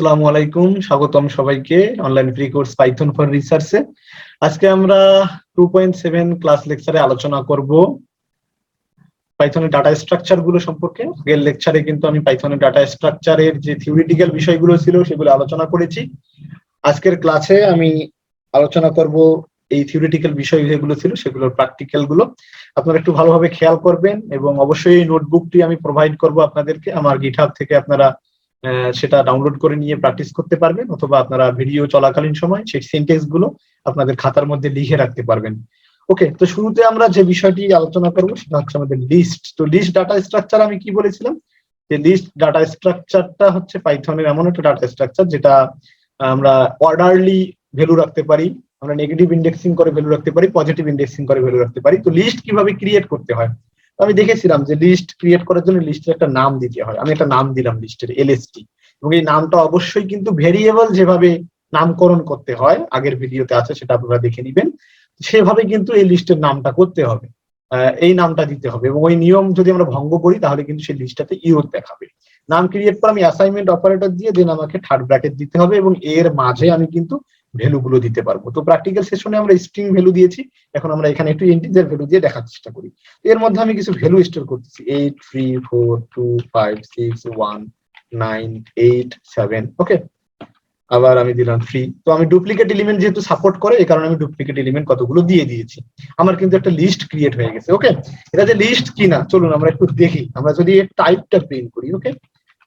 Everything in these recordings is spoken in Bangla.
আসসালামু আলাইকুম, স্বাগতম সবাইকে online free course Python for রিসার্চে। আজকে আমরা 2.7 ক্লাস লেকচারে আলোচনা করব পাইথনের ডাটা স্ট্রাকচার গুলো সম্পর্কে। আগের লেকচারে কিন্তু আমি পাইথনের ডাটা স্ট্রাকচারের যে থিওরিটিক্যাল বিষয়গুলো ছিল সেগুলো আলোচনা করেছি। আজকের ক্লাসে আমি আলোচনা করব এই থিওরিটিক্যাল বিষয় যেগুলো ছিল সেগুলোর প্র্যাকটিক্যাল গুলো। আপনারা একটু ভালোভাবে খেয়াল করবেন এবং অবশ্যই এই নোটবুকটি আমি প্রোভাইড করব আপনাদেরকে। আমার গিটহাব থেকে আপনারা সেটা ডাউনলোড করে নিয়ে প্র্যাকটিস করতে পারবেন, অথবা আপনারা ভিডিও চলাকালীন সময় সেই সেন্টেন্স গুলো আপনাদের খাতার মধ্যে লিখে রাখতে পারবেন। ওকে, তো শুরুতে আমরা যে বিষয়টি আলোচনা করবো সেটা হচ্ছে আমাদের লিস্ট। তো লিস্ট ডাটা স্ট্রাকচার আমি কি বলেছিলাম, যে লিস্ট ডাটা স্ট্রাকচারটা হচ্ছে পাইথনের এমন একটা ডাটা স্ট্রাকচার যেটা আমরা অর্ডারলি ভ্যালু রাখতে পারি, আমরা নেগেটিভ ইন্ডেক্সিং করে ভ্যালু রাখতে পারি, পজিটিভ ইন্ডেক্সিং করে ভ্যালু রাখতে পারি। তো লিস্ট কিভাবে ক্রিয়েট করতে হয় আমি দেখেছিলাম যে লিস্ট ক্রিয়েট করার জন্য লিস্টের একটা নাম দিতে হয়। আমি একটা নাম দিলাম লিস্টের এলএসটি, এবং এই নামটা অবশ্যই কিন্তু ভেরিয়েবল যেভাবে নামকরণ করতে হয় আগের ভিডিওতে আছে, সেটা আপনারা দেখে নিবেন। সেভাবে কিন্তু এই লিস্টের নামটা করতে হবে, এই নামটা দিতে হবে, এবং ওই নিয়ম যদি আমরা ভঙ্গ করি তাহলে কিন্তু সেই লিস্টটাতে ইরর দেখাবে। নাম ক্রিয়েট করে আমি অ্যাসাইনমেন্ট অপারেটর দিয়ে দেন আমাকে থার্ড ব্র্যাকেট দিতে হবে, এবং এর মাঝে আমি কিন্তু ভ্যালু গুলো দিতে পারবো। তো প্র্যাকটিক্যাল সেশনে আমরা স্ট্রিং ভ্যালু দিয়েছি, এখন আমরা এখানে একটু ইন্টিজার ভ্যালু দিয়ে দেখার চেষ্টা করি। এর মধ্যে আমি কিছু ভ্যালু স্টোর করতেছি, 8 3 4 2 5 6 1 9 8 7। ওকে, আবার আমি দিলাম 3। তো আমি ডুপ্লিকেট এলিমেন্ট যেহেতু সাপোর্ট করে এই কারণে আমি ডুপ্লিকেট এলিমেন্ট কতগুলো দিয়ে দিয়েছি। আমার কিন্তু একটা লিস্ট ক্রিয়েট হয়ে গেছে। ওকে, এটা যে লিস্ট কিনা চলুন আমরা একটু দেখি। আমরা যদি এর টাইপটা প্রিন্ট করি, ওকে,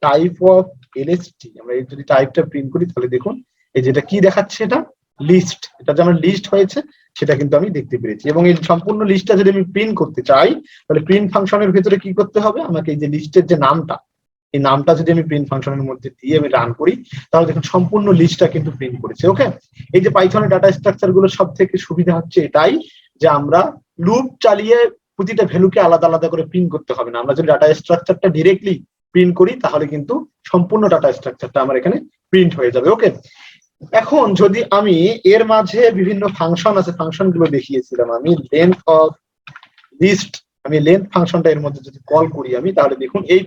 টাইপ অফ এলএসটি, আমরা যদি টাইপটা প্রিন্ট করি তাহলে দেখুন এই যেটা কি দেখাচ্ছে, এটা লিস্ট। এটা যে আমার লিস্ট হয়েছে সেটা কিন্তু আমি দেখতে পেরেছি। এবং এই সম্পূর্ণ লিস্টটা যদি আমি প্রিন্ট করতে চাই তাহলে প্রিন্ট ফাংশনের ভিতরে কি করতে হবে, আমাকে এই যে লিস্টের যে নামটা, এই নামটা যদি আমি প্রিন্ট ফাংশনের মধ্যে দিয়ে আমি রান করি তাহলে দেখুন সম্পূর্ণ লিস্টটা কিন্তু প্রিন্ট করেছে। ওকে, এই যে পাইথনের ডাটা স্ট্রাকচার গুলো সব থেকে সুবিধা হচ্ছে এটাই যে আমরা লুপ চালিয়ে প্রতিটা ভ্যালুকে আলাদা আলাদা করে প্রিন্ট করতে হবে না। আমরা যদি ডাটা স্ট্রাকচারটা ডিরেক্টলি প্রিন্ট করি তাহলে কিন্তু সম্পূর্ণ ডাটা স্ট্রাকচারটা আমার এখানে প্রিন্ট হয়ে যাবে। ওকে, এখন যদি আমি এর মাঝে বিভিন্ন ফাংশন আছে, ফাংশন গুলো দেখিয়েছিলাম আমি, লেন্থ অফ লিস্ট, আমি লেন্থ ফাংশনটা এর মধ্যে যদি কল করি আমি, তাহলে দেখুন এই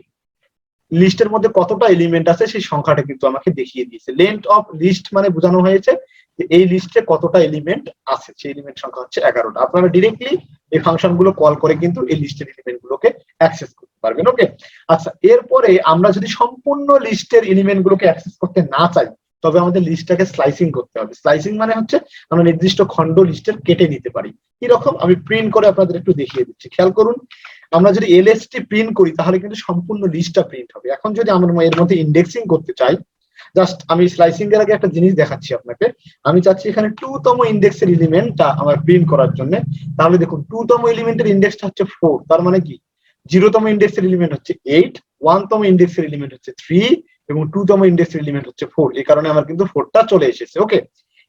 লিস্টের মধ্যে কতটা এলিমেন্ট আছে সেই সংখ্যাটা কিন্তু আমাকে দেখিয়ে দিয়েছে। লেন্থ অফ লিস্ট মানে বোঝানো হয়েছে যে এই লিস্টে কতটা এলিমেন্ট আছে, সেই এলিমেন্ট সংখ্যা হচ্ছে 11টা। আপনারা ডিরেক্টলি এই ফাংশন গুলো কল করে কিন্তু এই লিস্টের এলিমেন্ট গুলোকে অ্যাক্সেস করতে পারবেন। ওকে, আচ্ছা, এরপরে আমরা যদি সম্পূর্ণ লিস্টের এলিমেন্ট গুলোকে অ্যাক্সেস করতে না চাই তবে আমাদের লিস্টটাকে স্লাইসিং করতে হবে। স্লাইসিং মানে হচ্ছে আমরা নির্দিষ্ট খণ্ড লিস্টের কেটে নিতে পারি। কিরকম আমি প্রিন্ট করে আপনাদের একটু দেখিয়ে দিচ্ছি, খেয়াল করুন। আমরা যদি এলএসটি প্রিন্ট করি তাহলে কিন্তু সম্পূর্ণ লিস্টটা প্রিন্ট হবে। এখন যদি আমরা এর মধ্যে ইন্ডেক্সিং করতে চাই, জাস্ট আমি স্লাইসিং এর আগে একটা জিনিস দেখাচ্ছি আপনাকে। আমি চাচ্ছি এখানে 2তম ইন্ডেক্সের এলিমেন্টটা আমার প্রিন্ট করার জন্য, তাহলে দেখুন 2তম এলিমেন্টের ইন্ডেক্সটা হচ্ছে 4, তার মানে কি 0তম ইন্ডেক্সের এলিমেন্ট হচ্ছে 8, 1তম ইন্ডেক্সের এলিমেন্ট হচ্ছে 3, এবং 2তম ইন্ডেক্সের এলিমেন্ট হচ্ছে 4। এই কারণে আমার কিন্তু 4টা চলে এসেছে। ওকে,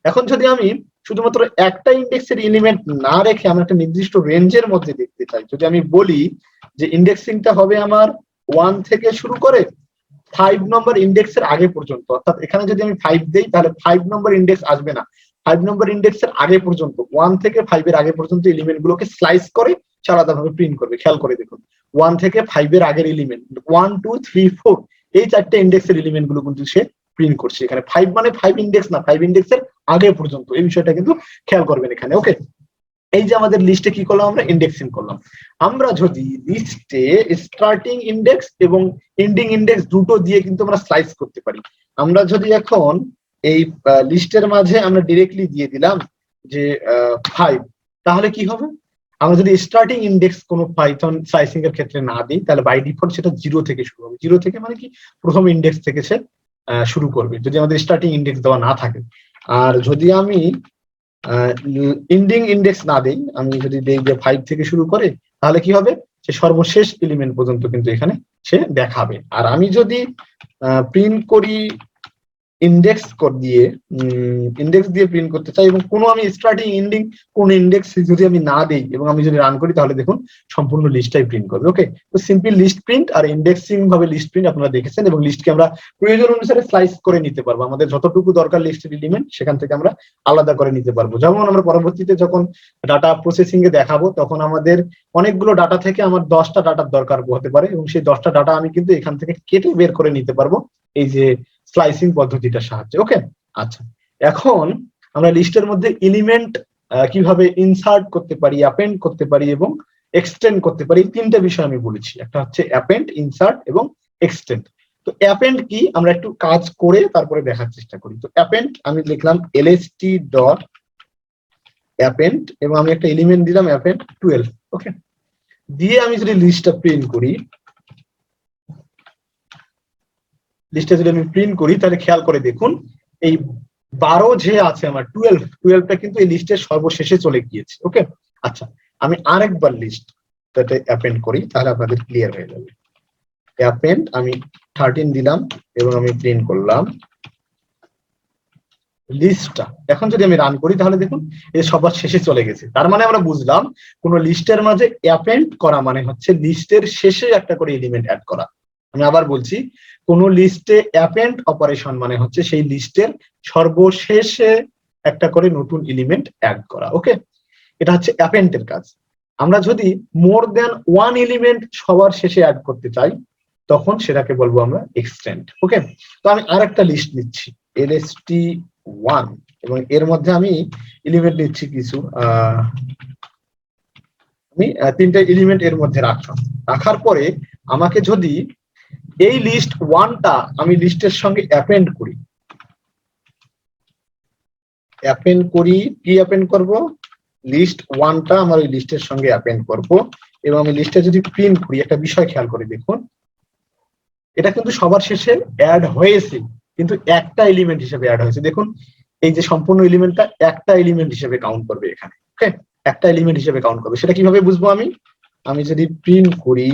এখন যদি আমি শুধুমাত্র একটা ইন্ডেক্সের এলিমেন্ট না রেখে আমরা একটা নির্দিষ্ট রেঞ্জের মধ্যে দেখতে চাই, যদি আমি বলি যে ইন্ডেক্সিংটা হবে আমার 1 থেকে শুরু করে 5 নম্বর ইন্ডেক্সের আগে পর্যন্ত, অর্থাৎ এখানে যদি আমি 5 দেই তাহলে 5 নম্বর ইন্ডেক্স আসবে না, 5 নম্বর ইন্ডেক্সের আগে পর্যন্ত, 1 থেকে 5 এর আগে পর্যন্ত এলিমেন্ট গুলোকে স্লাইস করে সে আলাদাভাবে প্রিন্ট করবে। খেয়াল করে দেখুন 1 থেকে 5 এর আগের এলিমেন্ট 1 2 3 4 এই চারটে ইন্ডেক্সের এলিমেন্ট গুলো কিন্তু সে প্রিন্ট করছে। এখানে 5 মানে 5 ইন্ডেক্স না, 5 ইন্ডেক্সের আগে পর্যন্ত, এই বিষয়টা কিন্তু খেয়াল করবেন এখানে। ওকে, এই যে আমাদের লিস্টে কি করলাম, আমরা ইন্ডেক্সিং করলাম। আমরা যদি লিস্টে স্টার্টিং ইন্ডেক্স এবং এন্ডিং ইন্ডেক্স দুটো দিয়ে কিন্তু আমরা স্লাইস করতে পারি। আমরা যদি এখন এই লিস্টের মাঝে আমরা ডিরেক্টলি দিয়ে দিলাম যে 5, তাহলে কি হবে, আমরা যদি স্টার্টিং ইন্ডেক্স কোনো পাইথন স্লাইসিং এর ক্ষেত্রে না দিই তাহলে বাই ডিফল্ট সেটা 0 থেকে শুরু হবে। 0 থেকে মানে কি প্রথম ইন্ডেক্স থেকে সে শুরু করবে যদি আমাদের স্টার্টিং ইন্ডেক্স দেওয়া না থাকে। আর যদি আমি এন্ডিং ইন্ডেক্স না দেই, আমি যদি দেই যে 5 থেকে শুরু করে, তাহলে কি হবে, সে সর্বশেষ এলিমেন্ট পর্যন্ত কিন্তু এখানে সে দেখাবে। আর আমি যদি প্রিন্ট করি ইন্ডেক্স দিয়ে প্রিন্ট করতে চাই এবং কোনো আমি স্টার্টিং এন্ডিং কোন ইন্ডেক্স যদি আমি না দেই এবং আমি যদি রান করি তাহলে দেখুন সম্পূর্ণ লিস্টটাই প্রিন্ট করবে। ওকে, তো সিম্পল লিস্ট প্রিন্ট আর ইন্ডেক্সিং ভাবে লিস্ট প্রিন্ট আপনারা দেখেছেন, এবং লিস্টকে আমরা প্রয়োজন অনুসারে স্লাইস করে নিতে পারবো। আমাদের যতটুকু দরকার লিস্টের এলিমেন্ট সেখান থেকে আমরা আলাদা করে নিতে পারবো। যেমন আমরা পরবর্তীতে যখন ডাটা প্রসেসিং এ দেখাবো তখন আমাদের অনেকগুলো ডাটা থেকে আমার 10টা ডাটার দরকার হতে পারে, এবং সেই 10টা ডাটা আমি কিন্তু এখান থেকে কেটে বের করে নিতে পারবো এই যে স্লাইসিং পদ্ধতিটার সাহায্যে। ওকে, আচ্ছা, এখন আমরা লিস্টের মধ্যে এলিমেন্ট কিভাবে ইনসার্ট করতে পারি, অ্যাপেন্ড করতে পারি এবং এক্সটেন্ড করতে পারি, তিনটা বিষয় আমি বলেছি। একটা হচ্ছে অ্যাপেন্ড, ইনসার্ট এবং এক্সটেন্ড। তো অ্যাপেন্ড কি আমরা একটু কাজ করে তারপরে দেখার চেষ্টা করি। তো অ্যাপেন্ড আমি লিখলাম lst ডট অ্যাপেন্ড এবং আমি একটা এলিমেন্ট দিলাম অ্যাপেন্ড 12। ওকে, দিয়ে আমি যদি লিস্টটা প্রিন্ট করি, লিস্টটা যদি আমি প্রিন্ট করি তাহলে খেয়াল করে দেখুন এই 12 যে আছে আমার 12টা কিন্তু এই লিস্টের সর্বশেষে চলে গিয়েছে। ওকে, আচ্ছা, আমি আরেকবার লিস্টটাতে অ্যাপেন্ড করি তাহলে আপনাদের ক্লিয়ার হয়ে যাবে। অ্যাপেন্ড আমি 13 দিলাম এবং আমি প্রিন্ট করলাম লিস্টটা। এখন যদি আমি রান করি তাহলে দেখুন এই সবার শেষে চলে গেছে। তার মানে আমরা বুঝলাম কোন লিস্টের মাঝে অ্যাপেন্ড করা মানে হচ্ছে লিস্টের শেষে একটা করে এলিমেন্ট অ্যাড করা। আমি আবার বলছি, কোন লিস্টে অ্যাপেন্ড অপারেশন মানে হচ্ছে সেই লিস্টের সর্বশেষে একটা করে নতুন এলিমেন্ট অ্যাড করা। ওকে, এটা হচ্ছে অ্যাপেন্ডের কাজ। আমরা যদি মোর দ্যান ওয়ান এলিমেন্ট সবার শেষে অ্যাড করতে চাই তখন সেটাকে বলবো আমরা এক্সটেন্ড। ওকে, তো আমি আরেকটা লিস্ট নিচ্ছি lst1 এবং এর মধ্যে আমি এলিমেন্ট নিচ্ছি কিছু, আমি 3টা এলিমেন্ট এর মধ্যে রাখলাম। রাখার পরে আমাকে যদি এই লিস্ট 1টা আমি লিস্টের সঙ্গে অ্যাপেন্ড করি, কি অ্যাপেন্ড করব, লিস্ট 1টা আমার ওই লিস্টের সঙ্গে অ্যাপেন্ড করব এবং আমি লিস্টে যদি প্রিন্ট করি, একটা বিষয় খেয়াল করে দেখুন, এটা কিন্তু সবার শেষে অ্যাড হয়েছে কিন্তু একটা এলিমেন্ট হিসেবে অ্যাড হয়েছে। দেখুন এই যে সম্পূর্ণ এলিমেন্টটা একটা এলিমেন্ট হিসেবে কাউন্ট করবে এখানে। ওকে, একটা এলিমেন্ট হিসেবে কাউন্ট করবে। সেটা কিভাবে বুঝবো আমি যদি প্রিন্ট করি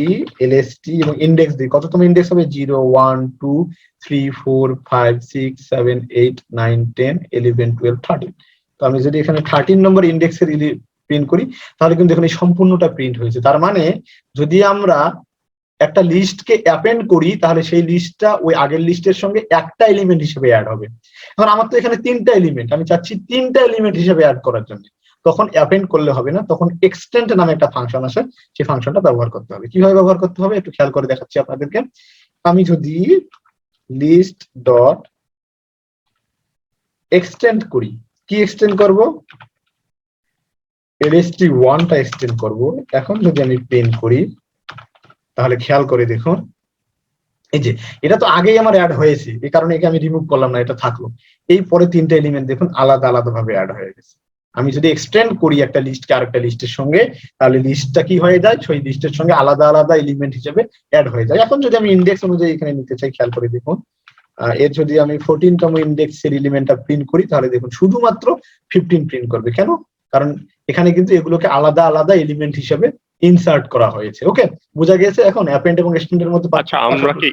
lst এবং ইন্ডেক্স দিই, কততম ইন্ডেক্স হবে 0 1 2 3 4 5 6 7 8 9 10 11 12 13। তো আমি যদি এখানে 13 নম্বর ইন্ডেক্সের প্রিন্ট করি তাহলে কিন্তু এখানে সম্পূর্ণটা প্রিন্ট হয়েছে। তার মানে যদি আমরা একটা লিস্টকে অ্যাপেন্ড করি তাহলে সেই লিস্টটা ওই আগের লিস্টের সঙ্গে একটা এলিমেন্ট হিসেবে অ্যাড হবে। এখন আমার তো এখানে 3টা এলিমেন্ট, আমি চাচ্ছি 3টা এলিমেন্ট হিসেবে অ্যাড করার জন্য, তখন অ্যাপেন্ড করলে হবে না, তখন এক্সটেন্ড নামে একটা ফাংশন আছে, সেই ফাংশনটা ব্যবহার করতে হবে। কিভাবে ব্যবহার করতে হবে একটু খেয়াল করে দেখাচ্ছি আপনাদেরকে। আমি যদি লিস্ট ডট এক্সটেন্ড করি, কি এক্সটেন্ড করব, lst1টা এক্সটেন্ড করব। এখন যদি আমি প্রিন্ট করি তাহলে খেয়াল করে দেখুন এই যে এটা তো আগেই আমার অ্যাড হয়েছে, এই কারণে একে আমি রিমুভ করলাম না, এটা থাকলো। এই পরে 3টা এলিমেন্ট দেখুন আলাদা আলাদা ভাবে অ্যাড হয়ে গেছে। আমি যদি এক্সটেন্ড করি একটা লিস্টকে আরেকটা লিস্টের সঙ্গে তাহলে লিস্টটা কি হয়ে যায়, সেই লিস্টের সঙ্গে আলাদা আলাদা এলিমেন্ট হিসেবে অ্যাড হয়ে যায়। এখন যদি আমি ইন্ডেক্স অনুযায়ী এখানে নিতে চাই, খেয়াল করে দেখুন এর যদি আমি 14তম ইন্ডেক্সের এলিমেন্টটা প্রিন্ট করি তাহলে দেখুন শুধুমাত্র 15 প্রিন্ট করবে। কেন? কারণ এখানে কিন্তু এগুলোকে আলাদা আলাদা এলিমেন্ট হিসেবে ইনসার্ট করা হয়েছে। ওকে, বোঝা গেছে এখন অ্যাপেন্ড এবং এক্সটেন্ডের মধ্যে? আচ্ছা, আমরা কি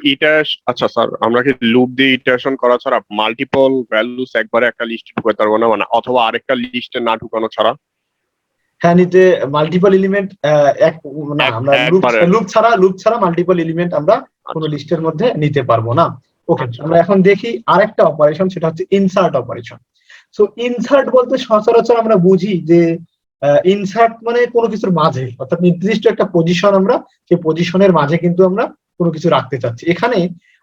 আচ্ছা স্যার, আমরা কি লুপ দিয়ে ইটারেশন করা ছাড়া মাল্টিপল ভ্যালুস একবারে একটা লিস্টে ঢুকাতে পারবো না, মানে অথবা আরেকটা লিস্টে না ঢুকানো ছাড়া? হ্যাঁ, নিতে মাল্টিপল এলিমেন্ট না, আমরা লুপ ছাড়া মাল্টিপল এলিমেন্ট আমরা কোনো লিস্টের মধ্যে নিতে পারবো না। ওকে, আমরা এখন দেখি আরেকটা অপারেশন, সেটা হচ্ছে ইনসার্ট অপারেশন। সো ইনসার্ট বলতে সচরাচর আমরা বুঝি যে ইনসার্ট মানে কোনো কিছুর মাঝে, অর্থাৎ নির্দিষ্ট একটা পজিশন, আমরা সেই পজিশনের মাঝে কিন্তু আমরা কোনো কিছু রাখতে চাচ্ছি। এখানে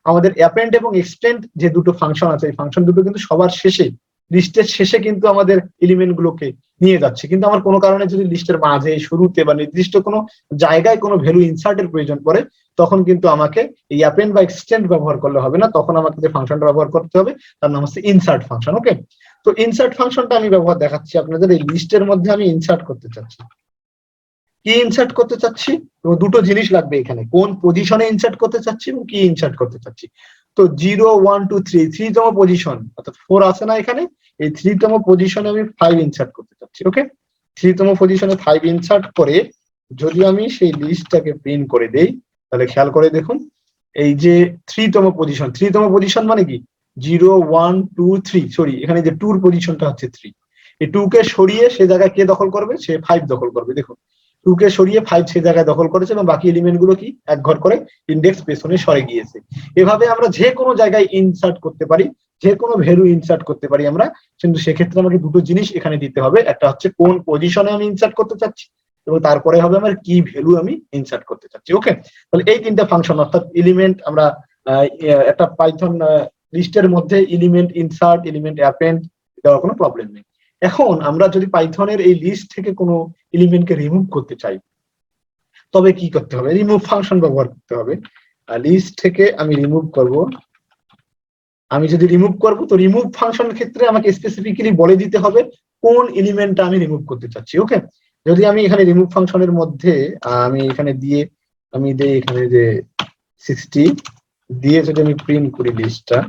আমাদের অ্যাপেন্ড এবং এক্সটেন্ড যে দুটো ফাংশন আছে, এই ফাংশন দুটো কিন্তু সবার শেষে, লিস্টের শেষে কিন্তু আমাদের এলিমেন্ট গুলোকে নিয়ে যাচ্ছে। কিন্তু আমার কোনো কারণে যদি লিস্টের মাঝে, শুরুতে বা নির্দিষ্ট কোনো জায়গায় কোনো ভ্যালু ইনসার্টের প্রয়োজন পড়ে তখন কিন্তু আমাকে এই অ্যাপেন্ড বা এক্সটেন্ড ব্যবহার করলে হবে না, তখন আমাকে যে ফাংশনটা ব্যবহার করতে হবে তার নাম হচ্ছে ইনসার্ট ফাংশন। ওকে, তো ইনসার্ট ফাংশনটা আমি ব্যবহার দেখাচ্ছি আপনাদের। এই লিস্টের মধ্যে আমি ইনসার্ট করতে চাচ্ছি। কি ইনসার্ট করতে চাচ্ছি? এবং দুটো জিনিস লাগবে এখানে, কোন পজিশনে ইনসার্ট করতে চাচ্ছি এবং কি ইনসার্ট করতে চাচ্ছি। তো 0 1 2 3 3তম পজিশন, অর্থাৎ 4 আছে না এখানে, এই 3তম পজিশনে আমি 5 ইনসার্ট করতে চাচ্ছি। ওকে, 3তম পজিশনে 5 ইনসার্ট করে যদি আমি সেই লিস্টটাকে প্রিন্ট করে দেই তাহলে খেয়াল করে দেখুন এই যে 3তম পজিশন মানে কি 0 1 2 3, সরি এখানে যে 2 এর পজিশনটা হচ্ছে 3, এই 2 কে সরিয়ে সে জায়গায় কে দখল করবে, সে 5 দখল করবে। দেখুন 2 কে সরিয়ে 5 সে জায়গায় দখল করেছে এবং বাকি এলিমেন্ট গুলো কি এক ঘর করে ইন্ডেক্স পেছনে সরে গিয়েছে। এভাবে আমরা যে কোনো জায়গায় ইনসার্ট করতে পারি, যে কোনো ভ্যালু ইনসার্ট করতে পারি আমরা, কিন্তু সেক্ষেত্রে আমাকে দুটো জিনিস এখানে দিতে হবে। একটা হচ্ছে কোন পজিশনে আমি ইনসার্ট করতে চাচ্ছি এবং তারপরে হবে আমার কি ভ্যালু আমি ইনসার্ট করতে চাচ্ছি। ওকে, তাহলে এই 3টা ফাংশন, অর্থাৎ এলিমেন্ট, আমরা একটা পাইথন লিস্টের মধ্যে এলিমেন্ট ইনসার্ট, এলিমেন্ট অ্যাপেন্ড দেওয়ার কোনো প্রবলেম নেই। এখন আমরা যদি পাইথনের এই লিস্ট থেকে কোনো এলিমেন্টকে রিমুভ করতে চাই, তবে কি করতে হবে? রিমুভ ফাংশন ব্যবহার করতে হবে। লিস্ট থেকে আমি রিমুভ করব। আমি যদি রিমুভ করব, তো রিমুভ ফাংশনের ক্ষেত্রে আমাকে স্পেসিফিক্যালি বলে দিতে হবে কোন এলিমেন্টটা আমি রিমুভ করতে চাচ্ছি। ওকে, যদি আমি এখানে রিমুভ ফাংশনের মধ্যে আমি এখানে দিয়ে আমি দেই এখানে যে 60 দিয়ে যদি আমি প্রিন্ট করি লিস্টটা,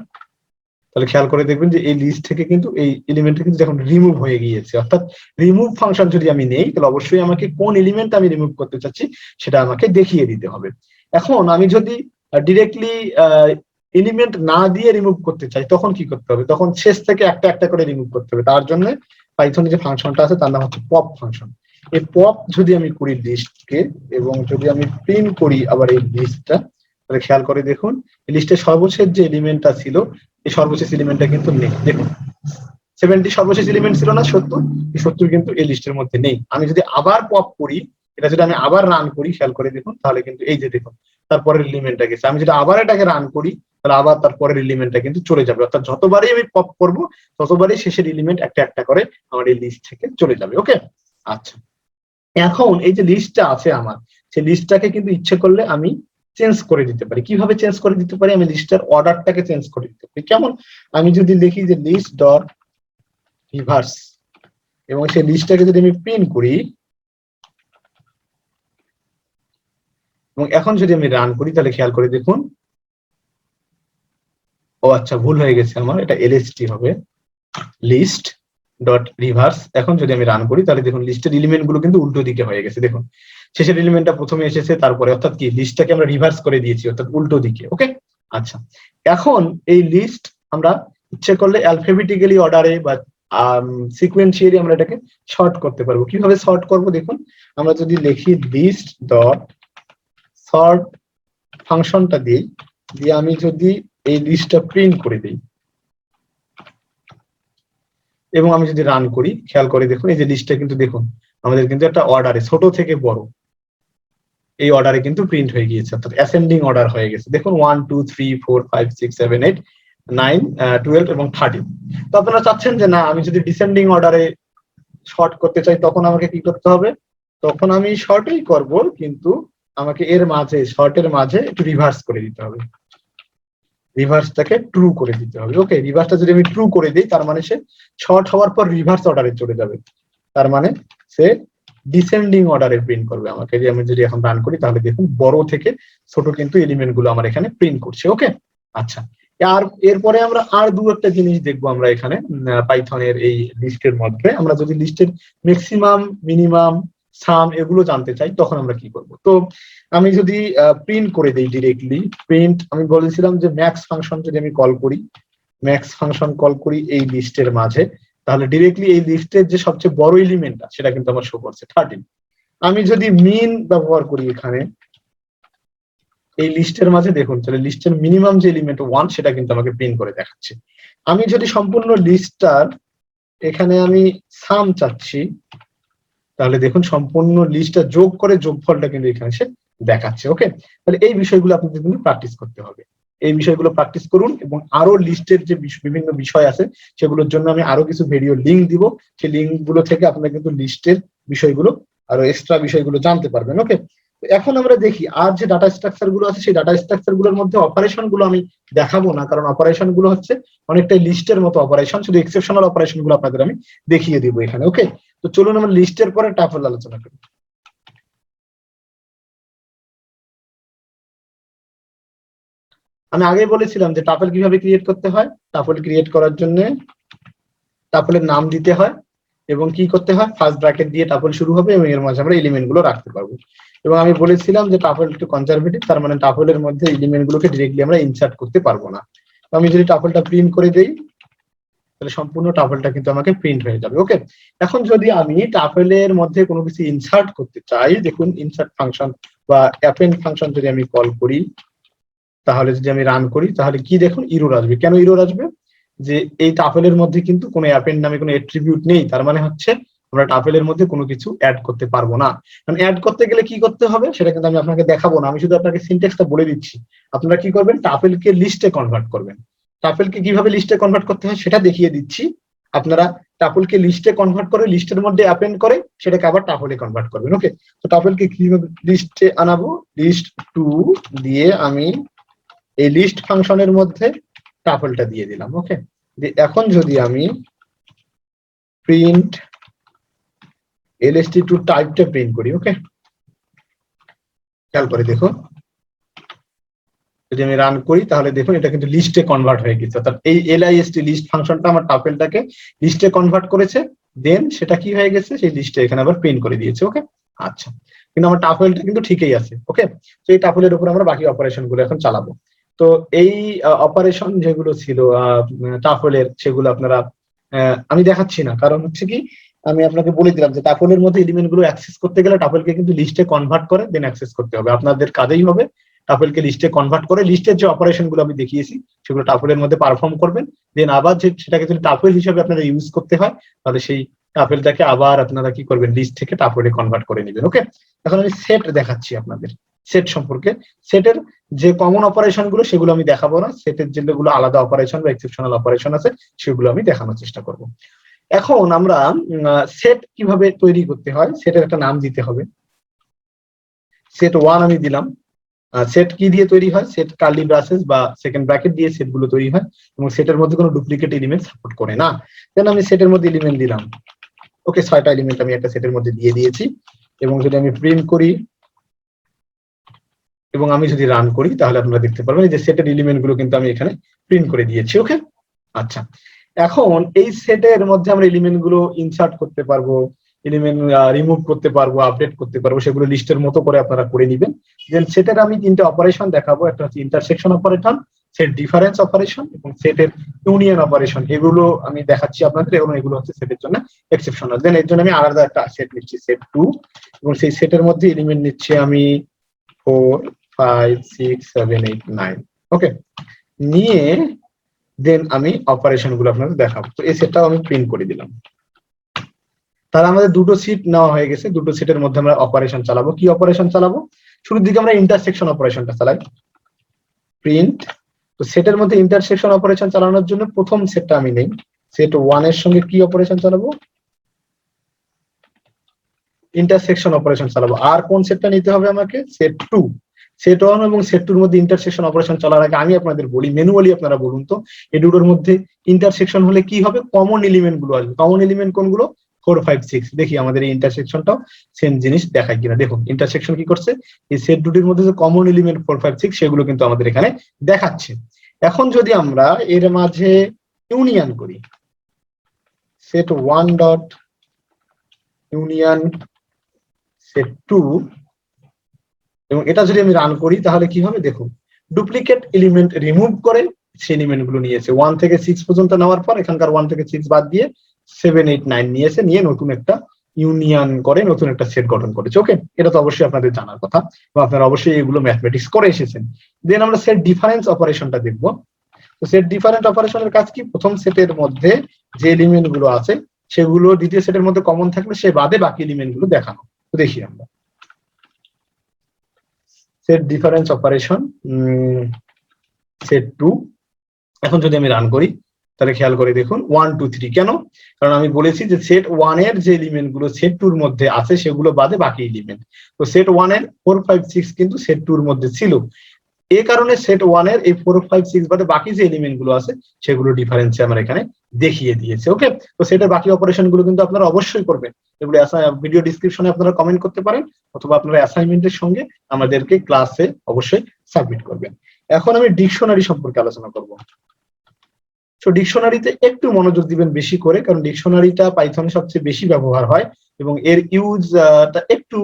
তাহলে খেয়াল করে দেখবেন যে এই লিস্ট থেকে কিন্তু এই এলিমেন্টটা কিন্তু যখন রিমুভ হয়ে গিয়েছে, অর্থাৎ রিমুভ ফাংশন যদি আমি নেই, তাহলে অবশ্যই আমাকে কোন এলিমেন্ট আমি রিমুভ করতে চাচ্ছি সেটা আমাকে দেখিয়ে দিতে হবে। এখন আমি যদি ডিরেক্টলি এলিমেন্ট না দিয়ে রিমুভ করতে চাই, তখন কি করতে হবে? তখন শেষ থেকে একটা একটা করে রিমুভ করতে হবে। তার জন্য পাইথনে যে ফাংশনটা আছে তার নাম হচ্ছে পপ ফাংশন। এই পপ যদি আমি করি লিস্টকে, এবং যদি আমি প্রিন্ট করি আবার এই লিস্টটা, তাহলে খেয়াল করে দেখুন লিস্টের সর্বশেষ যে এলিমেন্টটা ছিল, এই সর্বশেষ এলিমেন্টটা কিন্তু নেই। দেখুন 70 সর্বশেষ এলিমেন্ট ছিল না 70, এই 70 কিন্তু এই লিস্টের মধ্যে নেই। আমি যদি আবার পপ করি, এটা যদি আমি আবার রান করি, খেয়াল করে দেখুন, তাহলে কিন্তু এই যে দেখুন তারপরের এলিমেন্টটা গেছে। আমি যদি আবার এটাকে রান করি, তাহলে আবার তারপরের এলিমেন্টটা কিন্তু চলে যাবে। অর্থাৎ যতবারই আমি পপ করব, ততবারই শেষের এলিমেন্ট একটা একটা করে আমার এই লিস্ট থেকে চলে যাবে। ওকে, আচ্ছা, এখন এই যে লিস্টটা আছে আমার, সেই লিস্টটাকে কিন্তু ইচ্ছে করলে আমি চেঞ্জ করে দিতে পারি। কিভাবে চেঞ্জ করে দিতে পারি? আমি লিস্টের অর্ডারটাকে চেঞ্জ করে দিতে পারি। কেমন? আমি যদি লিখি যে লিস্ট ডট রিভার্স, এবং সেই লিস্টটাকে যদি আমি প্রিন্ট করি, এবং এখন যদি আমি রান করি, তাহলে খেয়াল করে দেখুন, ও আচ্ছা ভুল হয়ে গেছে আমার, এটা এলএসটি হবে, লিস্ট ডট রিভার্স। এখন যদি আমি রান করি, তাহলে দেখুন লিস্টের এলিমেন্ট গুলো কিন্তু উল্টো দিকে হয়ে গেছে। দেখুন শেষের এলিমেন্টটা প্রথমে এসেছে, তারপরে, অর্থাৎ কি লিস্টটাকে আমরা রিভার্স করে দিয়েছি, অর্থাৎ উল্টো দিকে। ওকে, আচ্ছা, এখন এই লিস্ট আমরা ইচ্ছে করলে অ্যালফাবেটিক্যালি অর্ডারে বা সিকোয়েন্সিয়ালি আমরা এটাকে শর্ট করতে পারবো। কিভাবে শর্ট করব? দেখুন, আমরা যদি লিখি লিস্ট ডট শর্ট ফাংশনটা দিই, দিয়ে আমি যদি এই লিস্টটা প্রিন্ট করে দিই এবং আমি যদি রান করি, খেয়াল করে দেখুন এই যে লিস্টটা কিন্তু দেখুন আমাদের কিন্তু একটা অর্ডারে ছোট থেকে বড় এই অর্ডারে কিন্তু প্রিন্ট হয়ে গিয়েছে, অর্থাৎ অ্যাসেন্ডিং অর্ডার হয়ে গেছে। দেখুন 1 2 3 4 5 6 7 8 9 12 এবং 13। তো আপনারা চাচ্ছেন যে না, আমি যদি ডিসেন্ডিং অর্ডারে শর্ট করতে চাই, তখন আমাকে কি করতে হবে? তখন আমি শর্টই করব, কিন্তু আমাকে এর মাঝে, শর্টের মাঝে একটু রিভার্স করে দিতে হবে, রিভার্সটাকে ট্রু করে দিতে হবে। ওকে, রিভার্সটা যদি আমি ট্রু করে দিই, তার মানে সে শর্ট হওয়ার পর রিভার্স অর্ডারে চলে যাবে, তার মানে সে ডিসেন্ডিং অর্ডারে প্রিন্ট করবে আমাকে। যে আমি যদি এখন রান করি, তাহলে দেখুন বড় থেকে ছোট কিন্তু এলিমেন্ট গুলো আমার এখানে প্রিন্ট করছে। ওকে, আচ্ছা, আর এরপরে আমরা আর দু একটা জিনিস দেখবো আমরা এখানে পাইথনের এই লিস্টের মধ্যে। আমরা যদি লিস্টের ম্যাক্সিমাম, মিনিমাম, সাম এগুলো জানতে চাই, তখন আমরা কি করব? তো আমি যদি প্রিন্ট করে দিই ডিরেক্টলি, প্রিন্ট, আমি বলেছিলাম যে ম্যাক্স ফাংশন যদি আমি কল করি, ম্যাক্স ফাংশন কল করি এই লিস্টের মাঝে, তাহলে ডিরেক্টলি এই লিস্টের যে সবচেয়ে বড় এলিমেন্টটা সেটা কিন্তু আমার শো করছে 13। আমি যদি মিন ব্যবহার করি এখানে এই লিস্টের মাঝে, দেখুন তাহলে লিস্টের মিনিমাম যে এলিমেন্ট 1 সেটা কিন্তু আমাকে প্রিন্ট করে দেখাচ্ছে। আমি যদি সম্পূর্ণ লিস্টটার এখানে আমি সাম চাচ্ছি, তাহলে দেখুন সম্পূর্ণ লিস্টটা যোগ করে যোগফলটা কিন্তু এখানে সে দেখাচ্ছে। ওকে, তাহলে এই বিষয়গুলো আপনাদের কিন্তু প্র্যাকটিস করতে হবে। এই বিষয়গুলো প্র্যাকটিস করুন, এবং আরো লিস্টের যে বিভিন্ন বিষয় আছে সেগুলোর জন্য আমি আরো কিছু ভিডিও লিংক দিব। সেই লিংক গুলো থেকে আপনারা কিন্তু লিস্টের বিষয়গুলো আরো এক্সট্রা বিষয়গুলো জানতে পারবেন। ওকে, এখন আমরা দেখি আর যে ডাটা স্ট্রাকচার গুলো আছে, সেই ডাটা স্ট্রাকচার গুলোর মধ্যে অপারেশন গুলো আমি দেখাবো না, কারণ অপারেশন গুলো হচ্ছে অনেকটাই লিস্টের মতো অপারেশন, শুধু এক্সেপশনাল অপারেশন গুলো আপনাদের আমি দেখিয়ে দিব এখানে। ওকে, তো চলুন আমরা লিস্টের পরে টাপল আলোচনা করি। আমি আগেই বলেছিলাম যে টাপল কিভাবে ক্রিয়েট করতে হয়। টাপল ক্রিয়েট করার জন্য টাপলের নাম দিতে হয়, এবং কি করতে হয়, ফার্স্ট ব্র্যাকেট দিয়ে টাপল শুরু হবে এবং এর মাঝে আমরা এলিমেন্ট গুলো রাখতে পারবো। এবং আমি বলেছিলাম যে টাপল একটু কনজারভেটিভ, তার মানে টাপলের মধ্যে এলিমেন্ট গুলোকে ডিরেক্টলি আমরা ইনসার্ট করতে পারবো না। তো আমি যদি টাপলটা প্রিন্ট করে দেই, তাহলে সম্পূর্ণ টাপলটা কিন্তু আমাকে প্রিন্ট হয়ে যাবে। ওকে, এখন যদি আমি টাপলের মধ্যে কোনো কিছু ইনসার্ট করতে চাই, দেখুন ইনসার্ট ফাংশন বা অ্যাপেন্ড ফাংশন যদি আমি কল করি, তাহলে যদি আমি রান করি, তাহলে কি দেখুন ইরর আসবে। কেন ইরর আসবে? যে এই টাপলের মধ্যে কিন্তু কোনো অ্যাপেন্ড নামে কোনো অ্যাট্রিবিউট নেই, তার মানে হচ্ছে আমরা টাপলের মধ্যে কোনো কিছু অ্যাড করতে পারবো না। কারণ অ্যাড করতে গেলে কি করতে হবে সেটা কিন্তু আমি আপনাকে দেখাবো না, আমি শুধু আপনাকে সিনট্যাক্সটা বলে দিচ্ছি। আপনারা কি করবেন, টাপলকে লিস্টে কনভার্ট করবেন। টাপলকে কিভাবে লিস্টে কনভার্ট করতে হয় সেটা দেখিয়ে দিচ্ছি। আপনারা টাপলকে লিস্টে কনভার্ট করে লিস্টের মধ্যে অ্যাপেন্ড করে সেটাকে আবার টাপলে কনভার্ট করবেন। ওকে, তো টাপলকে কিভাবে লিস্টে আনাবো, লিস্ট টু দিয়ে আমি এই লিস্ট ফাংশনের মধ্যে টাপলটা দিয়ে দিলাম। ওকে, এখন যদি আমি প্রিন্ট lst2 টাইপটা প্রিন্ট করি, ওকে, খেয়াল করে দেখো, যদি আমি রান করি তাহলে দেখুন এটা কিন্তু লিস্টে কনভার্ট হয়ে গেছে। অর্থাৎ এই list লিস্ট ফাংশনটা আমার টাপলটাকে লিস্টে কনভার্ট করেছে, দেন সেটা কি হয়ে গেছে, সেই লিস্টে এখানে আবার প্রিন্ট করে দিয়েছে। ওকে, আচ্ছা, কিন্তু আমার টাপলটা কিন্তু ঠিকই আছে। ওকে, তো এই টাপলের উপর আমরা বাকি অপারেশন গুলো এখন চালাবো। তো এই অপারেশন যেগুলো ছিল টাপলের, সেগুলো আপনারা আমি দেখাচ্ছি না, কারণ হচ্ছে কি আমি আপনাকে বলে দিলাম যে টাপলের মধ্যে এলিমেন্ট গুলো অ্যাক্সেস করতে গেলে টাপলকে কিন্তু লিস্টে কনভার্ট করে দেন অ্যাক্সেস করতে হবে। আপনাদের কাজেই হবে টাপলকে লিস্টে কনভার্ট করে লিস্টের যে অপারেশন গুলো আমি দেখিয়েছি সেগুলো টাপলের মধ্যে পারফর্ম করবেন, দেন আবার সেটাকে যদি টাপল হিসেবে আপনারা ইউজ করতে হয় তাহলে সেই টাপলটাকে আবার আপনারা কি করবেন, লিস্ট থেকে টাপলে কনভার্ট করে নেবেন। ওকে, এখন আমি সেট দেখাচ্ছি আপনাদের, সেট সম্পর্কে। সেটের যে কমন অপারেশন গুলো সেগুলো আমি দেখাবো না, সেটের যেগুলো আলাদা অপারেশন বা এক্সেপশনাল অপারেশন আছে সেগুলো আমি দেখানোর চেষ্টা করব। এখন আমরা সেট কিভাবে তৈরি করতে হয় সেটের একটা নাম দিতে হবে। সেট 1 আমি দিলাম। সেট কি দিয়ে তৈরি হয়, সেট কার্লি ব্রাসেস বা সেকেন্ড ব্র্যাকেট দিয়ে সেট গুলো তৈরি হয় এবং সেটের মধ্যে কোনো ডুপ্লিকেট এলিমেন্ট সাপোর্ট করে না। দেন আমি সেটের মধ্যে এলিমেন্ট দিলাম। ওকে, 6টা এলিমেন্ট আমি একটা সেটের মধ্যে দিয়ে দিয়েছি এবং যদি আমি প্রিন্ট করি এবং আমি যদি রান করি তাহলে আপনারা দেখতে পারবেন যে সেটের এলিমেন্ট গুলো কিন্তু আমি এখানে প্রিন্ট করে দিয়েছি। ওকে, আচ্ছা, এখন এই সেটের মধ্যে আমরা এলিমেন্ট গুলো ইনসার্ট করতে পারবো, এলিমেন্ট রিমুভ করতে পারবো, আপডেট করতে পারবো, সেগুলো লিস্টের মতো করে আপনারা করে নেবেন। দেন সেটের আমি 3টে অপারেশন দেখাবো, একটা হচ্ছে intersection operator, set difference operation এবং সেটের ইউনিয়ন অপারেশন। এগুলো আমি দেখাচ্ছি আপনাদের এবং এগুলো হচ্ছে সেটের জন্য এক্সেপশনাল। দেন এর জন্য আমি আলাদা একটা সেট নিচ্ছি, সেট 2, এবং সেই সেটের মধ্যে এলিমেন্ট নিচ্ছি আমি 4 5 6 7 8 9। ওকে, নিয়ে দেন আমি অপারেশন গুলো আপনাদের দেখাবো। তো এই সেটটাও আমি প্রিন্ট করে দিলাম। তাহলে আমাদের দুটো সিট নেওয়া হয়ে গেছে, দুটো সিটের মধ্যে আমরা অপারেশন চালাবো। কি অপারেশন চালাবো, শুরুর দিকে আমরা ইন্টারসেকশন অপারেশনটা চালাই, প্রিন্ট। তো সেটের মধ্যে ইন্টারসেকশন অপারেশন চালানোর জন্য প্রথম সেটটা আমি নেই, সেট 1 এর সঙ্গে কি অপারেশন চালাবো, ইন্টারসেকশন অপারেশন চালাবো। আর কোন সেটটা নিতে হবে আমাকে, সেট 2। সেট 1 এবং সেট 2 এর মধ্যে ইন্টারসেকশন অপারেশন চলার আগে আমি আপনাদের বলি, ম্যানুয়ালি আপনারা বলুন তো এই দুটোর মধ্যে ইন্টারসেকশন হলে কি হবে, কমন এলিমেন্ট গুলো আসবে। কমন এলিমেন্ট কোনগুলো, 4 5 6। দেখি আমাদের এই ইন্টারসেকশনটাও সেম জিনিস দেখায় কিনা। দেখুন ইন্টারসেকশন কি করছে, এই সেট দুটির মধ্যে যে কমন এলিমেন্ট 4 5 6 সেগুলো কিন্তু আমাদের এখানে দেখাচ্ছে। এখন যদি আমরা এর মাঝে ইউনিয়ন করি, সেট 1 ডট ইউনিয়ন সেট 2, এবং এটা যদি আমি রান করি তাহলে কি হবে, দেখুন ডুপ্লিকেট এলিমেন্ট রিমুভ করে সেই এলিমেন্ট গুলো নিয়েছে। 1 থেকে 6 পর্যন্ত নেওয়ার পর এখানকার 1 থেকে 6 বাদ দিয়ে 7 8 9 নিয়েছে, নিয়ে নতুন একটা ইউনিয়ন করে নতুন একটা সেট গঠন করেছে। ওকে, এটা তো অবশ্যই আপনাদের জানার কথা এবং আপনারা অবশ্যই এগুলো ম্যাথমেটিক্স করে এসেছেন। দেন আমরা সেট ডিফারেন্স অপারেশনটা দেখবো। তো সেট ডিফারেন্ট অপারেশনের কাজ কি, প্রথম সেটের মধ্যে যে এলিমেন্ট গুলো আছে সেগুলো দ্বিতীয় সেটের মধ্যে কমন থাকলে সে বাদে বাকি এলিমেন্ট গুলো দেখানো। তো দেখি আমরা সেট ডিফারেন্স অপারেশন সেট 2। এখন যদি আমি রান করি তাহলে খেয়াল করে দেখুন 1 2 3। কেন, কারণ আমি বলেছি যে সেট 1 এর যে এলিমেন্ট গুলো সেট 2 এর মধ্যে আছে সেগুলো বাদে বাকি এলিমেন্ট। তো সেট 1 এর 4 5 6 কিন্তু সেট 2 এর মধ্যে ছিল, এই কারণে সেট 1 এর এই 4 5 6 বাদে বাকি যে এলিমেন্ট গুলো আছে সেগুলো ডিফারেন্সে আমরা এখানে দেখিয়ে দিয়েছে। ওকে, তো সেটের বাকি অপারেশন গুলো কিন্তু আপনারা অবশ্যই করবেন। এগুলো ভিডিও ডেসক্রিপশনে আপনারা কমেন্ট করতে পারেন অথবা আপনারা অ্যাসাইনমেন্টের সঙ্গে আমাদেরকে ক্লাসে অবশ্যই সাবমিট করবেন। এখন আমি ডিকশনারি সম্পর্কে আলোচনা করব। তো ডিকশনারিতে একটু মনোযোগ দিবেন বেশি করে, কারণ ডিকশনারিটা পাইথনে সবচেয়ে বেশি ব্যবহার হয় এবং এর ইউজটা একটু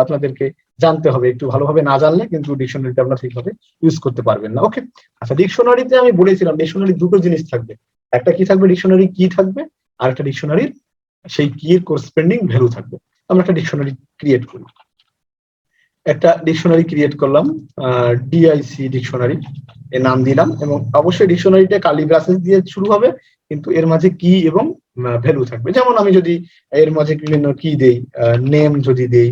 আপনাদেরকে জানতে হবে। একটু ভালোভাবে না জানলে কিন্তু ডিকশনারিটা আপনারা ঠিকভাবে ইউজ করতে পারবেন না। ওকে, আচ্ছা, ডিকশনারিতে আমি বলেছিলাম ডিকশনারি দুটো জিনিস থাকবে, একটা কি থাকবে, ডিকশনারি কি থাকবে, আর একটা ডিকশনারির সেই কি এর করেসপন্ডিং ভ্যালু থাকবে। আমরা একটা ডিকশনারি ক্রিয়েট করি, একটা ডিকশনারি ক্রিয়েট করলাম, ডিআইসি ডিকশনারি এর নাম দিলাম, এবং অবশ্যই ডিকশনারিটা কার্লি ব্রাসেস দিয়ে শুরু হবে, কিন্তু এর মাঝে কি এবং ভ্যালু থাকবে। যেমন আমি যদি এর মাঝে বিভিন্ন কি দেই, নেম যদি দেই,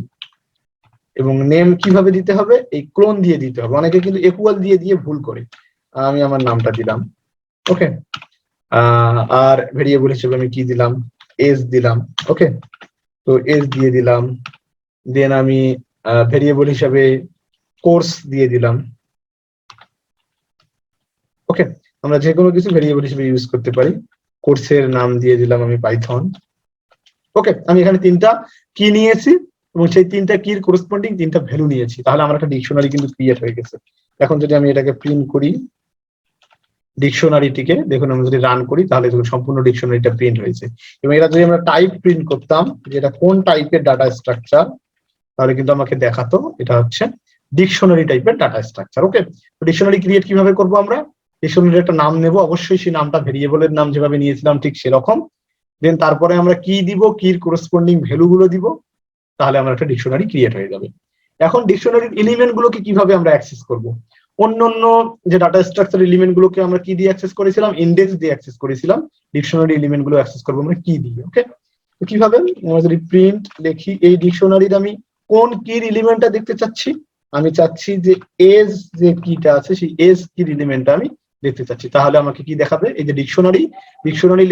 এবং নেম কিভাবে দিতে হবে, এই ক্লোন দিয়ে দিতে হবে। অনেকে কিন্তু ইকুয়াল দিয়ে দিয়ে ভুল করে। আমি আমার নামটা দিলাম, ওকে, আর ভেরিয়েবল হিসেবে আমি কি দিলাম, এজ দিলাম। ওকে, তো এজ দিয়ে দিলাম, দেন আমি ভেরিয়েবল হিসাবে কোর্স দিয়ে দিলাম। ওকে, আমরা যে কোনো কিছু ভেরিয়েবল হিসেবে ইউজ করতে পারি। কোর্সের নাম দিয়ে দিলাম আমি পাইথন। ওকে, আমি এখানে তিনটা কি নিয়েছি এবং সেই তিনটা কির করসপন্ডিং তিনটা ভ্যালু নিয়েছি, তাহলে আমার একটা ডিকশনারি কিন্তু ক্রিয়েট হয়ে গেছে। এখন যদি আমি এটাকে প্রিন্ট করি ডিকশনারিটিকে, দেখুন আমরা যদি রান করি তাহলে দেখুন সম্পূর্ণ ডিকশনারিটা প্রিন্ট হয়েছে। এবং এটা যদি আমরা টাইপ প্রিন্ট করতাম যে এটা কোন টাইপের ডাটা স্ট্রাকচার, তাহলে কিন্তু আমাকে দেখাতো এটা হচ্ছে ডিকশনারি টাইপের ডাটা স্ট্রাকচার। ওকে, তো ডিকশনারি ক্রিয়েট কিভাবে করব আমরা, ডিকশনারির একটা নাম নেব, অবশ্যই সেই নামটা ভেরিয়েবলের নাম যেভাবে নিয়েছিলাম ঠিক সেরকম। দেন তারপরে আমরা কি দিব, কির করসপন্ডিং ভ্যালু গুলো দিব, তাহলে আমরা একটা ডিকশনারি ক্রিয়েট হয়ে যাবে। এখন ডিকশনারির এলিমেন্ট গুলোকে কিভাবে আমরা অ্যাক্সেস করব, অন্যান্য যে ডাটা স্ট্রাকচার এলিমেন্ট গুলোকে আমরা কি দিয়ে অ্যাক্সেস করেছিলাম, ইন্ডেক্স দিয়ে অ্যাক্সেস করেছিলাম, ডিকশনারি এলিমেন্ট গুলো অ্যাক্সেস করবো আমরা কি দিয়ে। ওকে, তো কিভাবে, আমরা যদি প্রিন্ট দেখি এই ডিকশনারির আমি কোন কির এলিমেন্টটা দেখতে চাচ্ছি, আমি চাচ্ছি যে এজ যে কিটা আছে সেই এজ কির এলিমেন্টটা আমি দেখতে চাচ্ছি, তাহলে আমাকে কি দেখাবে, এই যে ডিকশনারি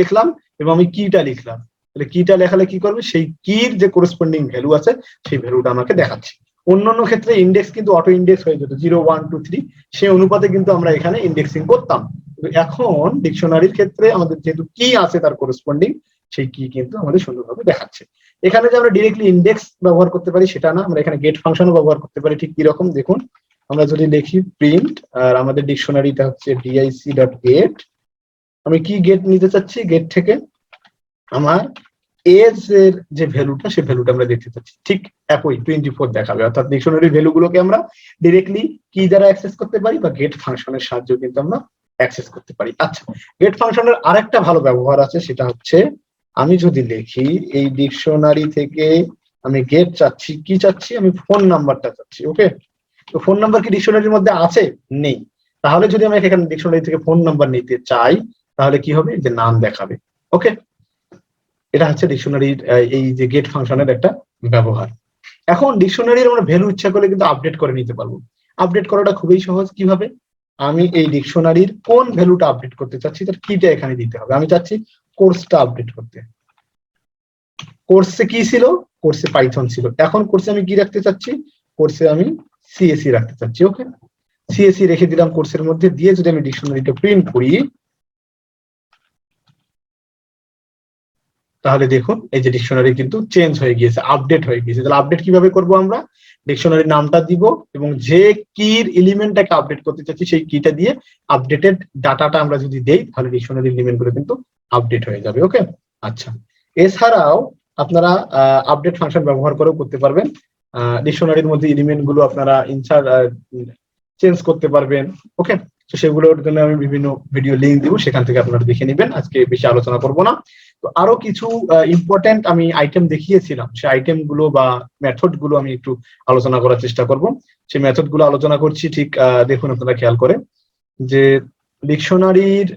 লিখলাম এবং আমি কিটা লিখলাম, তাহলে কিটা লেখালে কি করবে, সেই কির যে করসপন্ডিং ভ্যালু আছে সেই ভ্যালুটা আমাকে দেখাচ্ছে। অন্যান্য ক্ষেত্রে ইন্ডেক্স কিন্তু অটো ইন্ডেক্স হয়ে যেত 0 1 2 3, সেই অনুপাতে কিন্তু আমরা এখানে ইন্ডেক্সিং করতাম। এখন ডিকশনারির ক্ষেত্রে আমাদের যেহেতু কি আছে তার করসপন্ডিং সেই কি কিন্তু আমাদের সুন্দরভাবে দেখাচ্ছে। এখানে যে আমরা ডিরেক্টলি ইন্ডেক্স ব্যবহার করতে পারি সেটা না, আমরা এখানে গেট ফাংশনও ব্যবহার করতে পারি। ঠিক কিরকম দেখুন, আমরা যদি লিখি প্রিন্ট, আর আমাদের ডিকশনারিটা হচ্ছে dic.get, আমি কি গেট নিতে চাচ্ছি, গেট থেকে আমার এজ এর যে ভ্যালুটা সেই ভ্যালুটা আমরা দেখতে চাচ্ছি, ঠিক একই 24 দেখাবে। অর্থাৎ ডিকশনারির ভ্যালুগুলোকে আমরা ডিরেক্টলি কি দ্বারা অ্যাক্সেস করতে পারি, বা গেট ফাংশনের সাহায্যে কিন্তু আমরা অ্যাক্সেস করতে পারি। আচ্ছা, গেট ফাংশনের আরেকটা ভালো ব্যবহার আছে, সেটা হচ্ছে আমি যদি লিখি এই ডিকশনারি থেকে আমি গেট চাচ্ছি, কি চাচ্ছি, আমি ফোন নাম্বারটা চাচ্ছি। ওকে, তো ফোন নাম্বার কি ডিকশনারির মধ্যে আছে, নেই, তাহলে যদি আমি এখানে ডিকশনারি থেকে ফোন নাম্বার নিতে চাই তাহলে কি হবে, যে নাম দেখাবে। ওকে, এটা হচ্ছে ডিকশনারির এই যে গেট ফাংশনের একটা ব্যবহার। এখন ডিকশনারির আমরা ভ্যালু ইচ্ছা করলে কিন্তু আপডেট করে নিতে পারবো। আপডেট করাটা খুবই সহজ। কিভাবে, আমি এই ডিকশনারির কোন ভ্যালুটা আপডেট করতে চাচ্ছি তার কিটা এখানে দিতে হবে। আমি চাচ্ছি কোর্সটা আপডেট করতে, কোর্সে কি ছিল, কোর্সে পাইথন ছিল, এখন কোর্সে আমি কি রাখতে চাচ্ছি, কোর্সে আমি সিএসি রাখতে চাচ্ছি। ওকে, সিএসি রেখে দিলাম কোর্সের মধ্যে, দিয়ে যদি আমি ডিকশনারিটা প্রিন্ট করি তাহলে দেখুন এই যে ডিকশনারি কিন্তু চেঞ্জ হয়ে গিয়েছে, আপডেট হয়ে গিয়েছে। তাহলে আপডেট কিভাবে করব, আমরা ডিকশনারির নামটা দিব এবং যে কির এলিমেন্টটাকে আপডেট করতে চাচ্ছি সেই কিটা দিয়ে আপডেটেড ডাটাটা আমরা যদি দেই তাহলে ডিকশনারি এলিমেন্ট গুলো কিন্তু আপডেট হয়ে যাবে। ওকে, আচ্ছা, এছাড়াও আপনারা আপডেট ফাংশন ব্যবহার করেও করতে পারবেন। ডিকশনারির মধ্যে এলিমেন্ট গুলো আপনারা ইনসার্ট চেঞ্জ করতে পারবেন। ওকে, তো সেগুলোর জন্য আমি বিভিন্ন ভিডিও লিঙ্ক দিব, সেখান থেকে আপনারা দেখে নেবেন, আজকে বেশি আলোচনা করব না। তো আরো কিছু ইম্পর্টেন্ট আমি আইটেম দেখিয়েছিলাম, সেই আইটেম গুলো বা মেথড গুলো আমি একটু আলোচনা করার চেষ্টা করব। সেই মেথড গুলো আলোচনা করছি, ঠিক দেখুন আপনারা খেয়াল করে যে ডিকশনারির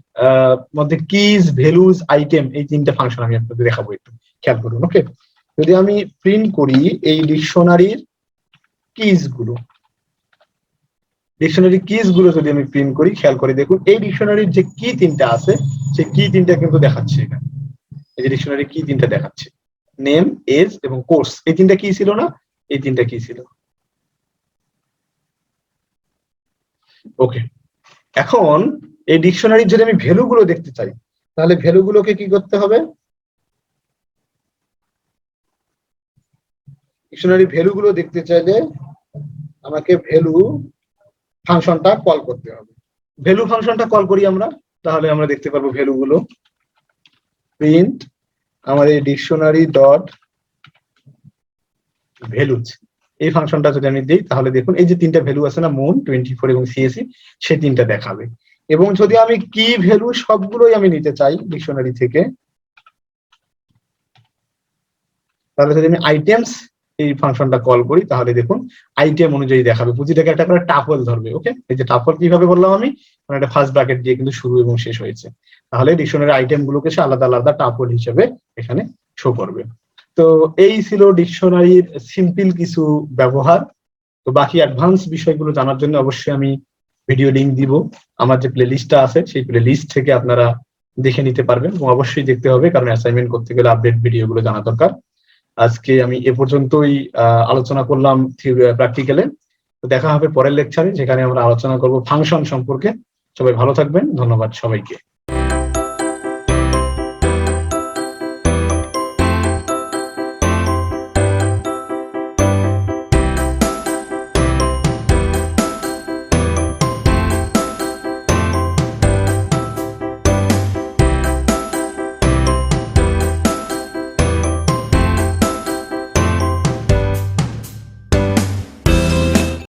মধ্যে কিজ, ভ্যালুজ, আইটেম, এই তিনটা ফাংশন আমি আপনাদের দেখাবো, একটু খেয়াল করুন। ওকে, যদি আমি প্রিন্ট করি এই ডিকশনারির কিজ গুলো, ডিকশনারি কিজ গুলো যদি আমি প্রিন্ট করি, খেয়াল করে দেখুন এই ডিকশনারির যে কি তিনটা আছে সেই কি তিনটা কিন্তু দেখাচ্ছে এখানে। এই যে ডিকশনারি কি তিনটা দেখাচ্ছে, নেম, এজ এবং কোর্স, এই তিনটা কি ছিল না, এই তিনটা কি ছিল। ওকে, এখন এই ডিকশনারির যদি আমি ভ্যালু গুলো দেখতে চাই তাহলে ভ্যালু গুলোকে কি করতে হবে, ডিকশনারি ভ্যালু গুলো দেখতে চাইলে আমাকে ভ্যালু ফাংশনটা কল করতে হবে। ভ্যালু ফাংশনটা কল করি আমরা, তাহলে আমরা দেখতে পারবো ভ্যালু গুলো। প্রিন্ট আমাদের ডিকশনারি ডট ভ্যালুজ, এই ফাংশনটা যদি আমি দিই তাহলে দেখুন এই যে তিনটা ভ্যালু আছে না, মুন, 24 এবং সিএসি, সেই তিনটা দেখাবে। এবং যদি আমি কি ভ্যালু সবগুলোই আমি নিতে চাই ডিকশনারি থেকে, তাহলে যদি আমি আইটেমস এই ফাংশনটা কল করি তাহলে দেখুন আইটেম অনুযায়ী দেখাবে, প্রতিটাকে একটা করে টাপল ধরবে। ওকে, এই যে টাপল কিভাবে বললাম আমি, মানে একটা ফার্স্ট ব্র্যাকেট দিয়ে কিন্তু শুরু এবং শেষ হয়েছে, তাহলে ডিকশনারি আইটেম গুলোকে সে আলাদা আলাদা টাপল হিসেবে এখানে শো করবে। তো এই ছিল ডিকশনারির সিম্পল কিছু ব্যবহার। তো বাকি অ্যাডভান্স বিষয়গুলো জানার জন্য অবশ্যই আমি ভিডিও লিংক দিব, আমার যে প্লেলিস্টটা আছে সেই প্লেলিস্ট থেকে আপনারা দেখে নিতে পারবেন, এবং অবশ্যই দেখতে হবে কারণ অ্যাসাইনমেন্ট করতে গেলে আপডেট ভিডিওগুলো জানা দরকার। আজকে আমি এ পর্যন্তই আলোচনা করলাম প্র্যাকটিক্যালে। দেখা হবে পরের লেকচারে, যেখানে আমরা আলোচনা করব ফাংশন সম্পর্কে। সবাই ভালো থাকবেন, ধন্যবাদ সবাইকে।